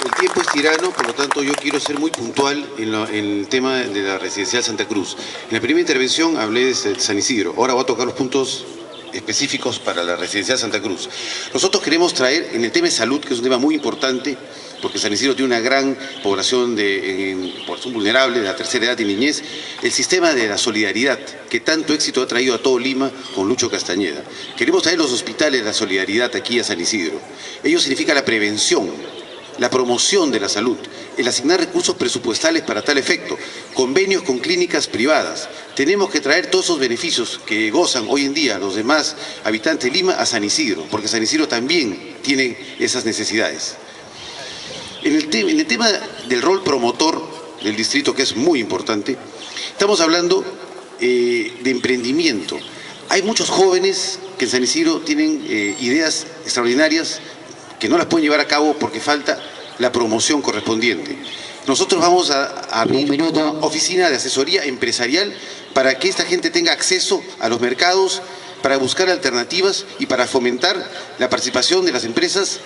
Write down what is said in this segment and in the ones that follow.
El tiempo es tirano, por lo tanto yo quiero ser muy puntual en el tema de la residencial Santa Cruz. En la primera intervención hablé de San Isidro, ahora voy a tocar los puntos específicos para la residencial Santa Cruz. Nosotros queremos traer en el tema de salud, que es un tema muy importante, porque San Isidro tiene una gran población de población vulnerable, de la tercera edad y niñez, el sistema de la solidaridad, que tanto éxito ha traído a todo Lima con Lucho Castañeda. Queremos traer los hospitales de la solidaridad aquí a San Isidro. Ello significa la prevención, la promoción de la salud, el asignar recursos presupuestales para tal efecto, convenios con clínicas privadas. Tenemos que traer todos esos beneficios que gozan hoy en día los demás habitantes de Lima a San Isidro, porque San Isidro también tiene esas necesidades. En el tema del rol promotor del distrito, que es muy importante, estamos hablando de emprendimiento. Hay muchos jóvenes que en San Isidro tienen ideas extraordinarias que no las pueden llevar a cabo porque falta la promoción correspondiente. Nosotros vamos a abrir una oficina de asesoría empresarial para que esta gente tenga acceso a los mercados, para buscar alternativas y para fomentar la participación de las empresas,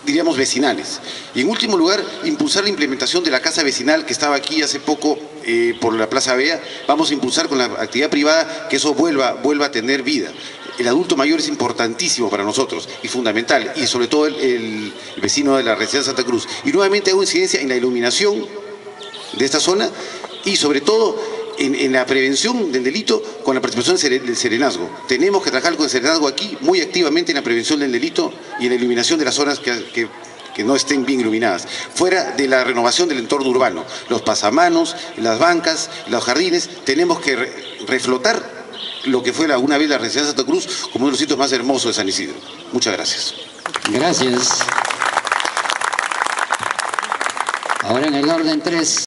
diríamos, vecinales. Y en último lugar, impulsar la implementación de la casa vecinal que estaba aquí hace poco por la Plaza Bea. Vamos a impulsar con la actividad privada que eso vuelva a tener vida. El adulto mayor es importantísimo para nosotros y fundamental, y sobre todo el vecino de la residencia Santa Cruz. Y nuevamente hago incidencia en la iluminación de esta zona y sobre todo en la prevención del delito con la participación del serenazgo. Tenemos que trabajar con el serenazgo aquí muy activamente en la prevención del delito y en la iluminación de las zonas que no estén bien iluminadas. Fuera de la renovación del entorno urbano, los pasamanos, las bancas, los jardines, tenemos que reflotar lo que fue una vez la residencia Santa Cruz como uno de los sitios más hermosos de San Isidro. Muchas gracias. Gracias. Ahora en el orden 3.